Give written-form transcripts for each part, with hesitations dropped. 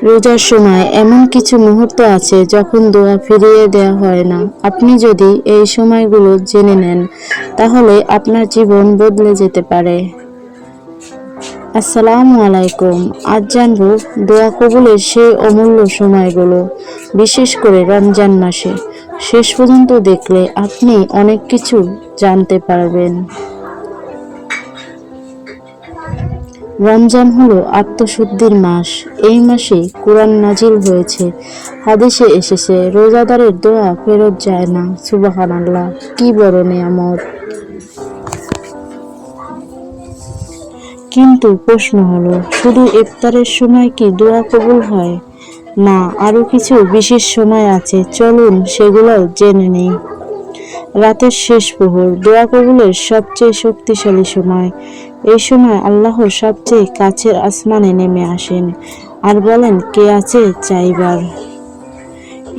রোজার সময় এমন কিছু মুহূর্ত আছে যখন দোয়া ফিরিয়ে দেওয়া হয় না। আপনি যদি এই সময়গুলো জেনে নেন তাহলে আপনার জীবন বদলে যেতে পারে। আসসালামু আলাইকুম। আজ জানব দোয়া কবুলের সেই অমূল্য সময়গুলো, বিশেষ করে রমজান মাসে। শেষ পর্যন্ত দেখলে আপনি অনেক কিছু জানতে পারবেন। রমজান হলো আত্মশুদ্ধির মাস। এই মাসে কুরআন নাজিল হয়েছে। হাদিসে এসেছে, রোজাদারের দোয়া ফেরত যায় না। সুবহানাল্লাহ, কি বড় নিয়ামত! কিন্তু প্রশ্ন হলো, শুধু ইফতারের সময় কি দোয়া কবুল হয়? না, আরো কিছু বিশেষ সময় আছে। চলুন সেগুলো জেনে নিই। রাতের শেষ প্রহর দোয়া কবুলের সবচেয়ে শক্তিশালী সময়। এই সময় আল্লাহর সবচেয়ে কাছের আসমানে নেমে আসেন আর বলেন, কে আছে চাইবার।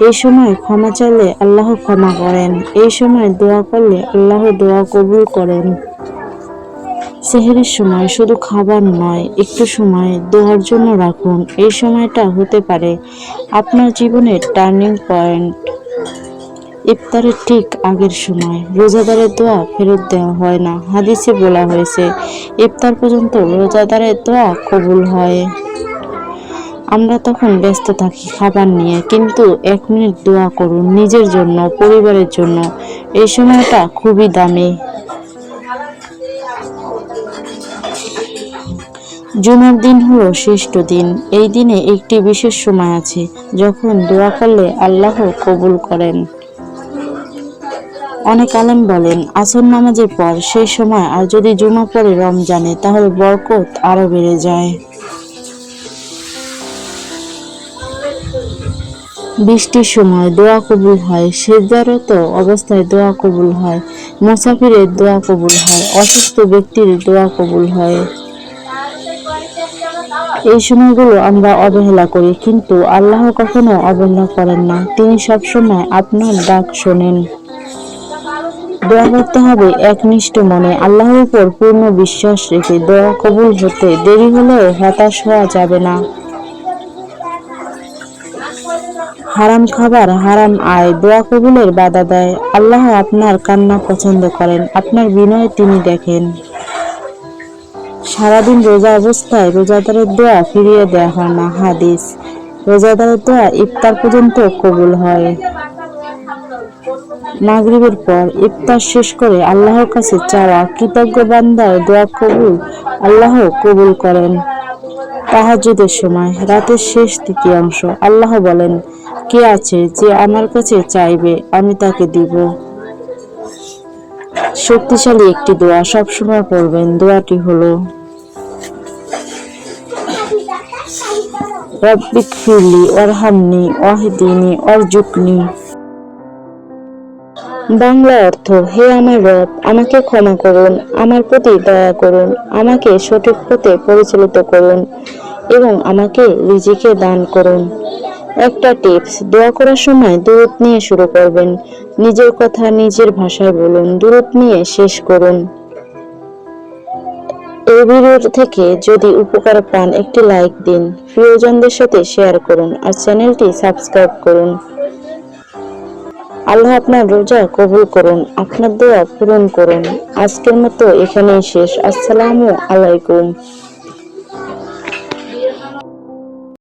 এই সময় ক্ষমা চাইলে আল্লাহ ক্ষমা করেন। এই সময় দোয়া করলে আল্লাহ দোয়া কবুল করেন। সেহরির সময় শুধু খাবার নয়, একটু সময় দোয়ার জন্য রাখুন। এই সময়টা হতে পারে আপনার জীবনের টার্নিং পয়েন্ট। ইফতারের ঠিক আগের সময় রোজাদারের দোয়া ফেরত দেওয়া হয় না। হাদিসে বলা হয়েছে, ইফতার পর্যন্ত রোজাদারের দোয়া কবুল হয়। আমরা তখন ব্যস্ত থাকি খাবার নিয়ে, কিন্তু 1 মিনিট দোয়া করুন নিজের জন্য, পরিবারের জন্য। এই সময়টা খুবই দামি। জুমার দিন হলো শ্রেষ্ঠ দিন। এই দিনে একটি বিশেষ সময় আছে যখন দোয়া করলে আল্লাহ কবুল করেন। অনেক আলেম বলেন, আসর নামাজের পর সেই সময় আর যদি জুমা পড়ে রমজানে, তাহলে বরকত আরো বেড়ে যায়। বৃষ্টির সময় দোয়া কবুল হয়। সিজদারত অবস্থায় দোয়া কবুল হয়। মুসাফিরের দোয়া কবুল হয়। অসুস্থ ব্যক্তির দোয়া কবুল হয়। এই সময়গুলো আমরা অবহেলা করি, কিন্তু আল্লাহ কখনো অবহেলা করেন না। তিনি সবসময় আপনার ডাক শোনেন। দোয়া করতে হবে একনিষ্ঠ মনে, আল্লাহর উপর পূর্ণ বিশ্বাস রেখে। দোয়া কবুল হতে দেরি হলেও হতাশ হওয়া যাবে না। হারাম খাবার, হারাম আয় দোয়া কবুলের বাধা দেয়। আল্লাহ আপনার কান্না পছন্দ করেন, আপনার বিনয় তিনি দেখেন। সারাদিন রোজা অবস্থায় রোজাদারের দোয়া ফিরিয়ে দেওয়া হয় না। হাদিস, রোজাদারের দোয়া ইফতার পর্যন্ত কবুল হয়। মাগরিবের পর ইফতার শেষ করে আল্লাহর কাছে চাওয়া, কৃতজ্ঞ বান্দার দোয়া কবুল আল্লাহ কবুল করেন। তাহাজ্জুদের সময় রাতের শেষ তৃতীয়াংশ আল্লাহ বলেন, কে আছে যে আমার কাছে চাইবে, আমি তাকে দিব। শক্তিশালী একটি দোয়া সবসময় পড়বেন। দোয়াটি হলো, রব্বিগফিরলি ওয়ারহামনি ওয়াহদিনি ওয়ারজুকনি। বাংলা অর্থ, হে আমার রব, আমাকে ক্ষমা করুন, আমার প্রতি দয়া করুন, আমাকে সঠিক পথে পরিচালিত করুন এবং আমাকে রিজিকে দান করুন। একটা টিপস, দোয়া করার সময় দুরূদ নিয়ে শুরু করবেন। নিজের কথা নিজের ভাষায় বলুন, দুরূদ নিয়ে শেষ করুন। এই ভিডিও থেকে যদি উপকার পান একটি লাইক দিন, প্রিয়জনদের সাথে শেয়ার করুন আর চ্যানেলটি সাবস্ক্রাইব করুন। আল্লাহ আপনার রোজা কবুল করুন, আপনার দোয়া পূরণ করুন। আজকের মতো এখানেই শেষ। আসসালামু আলাইকুম।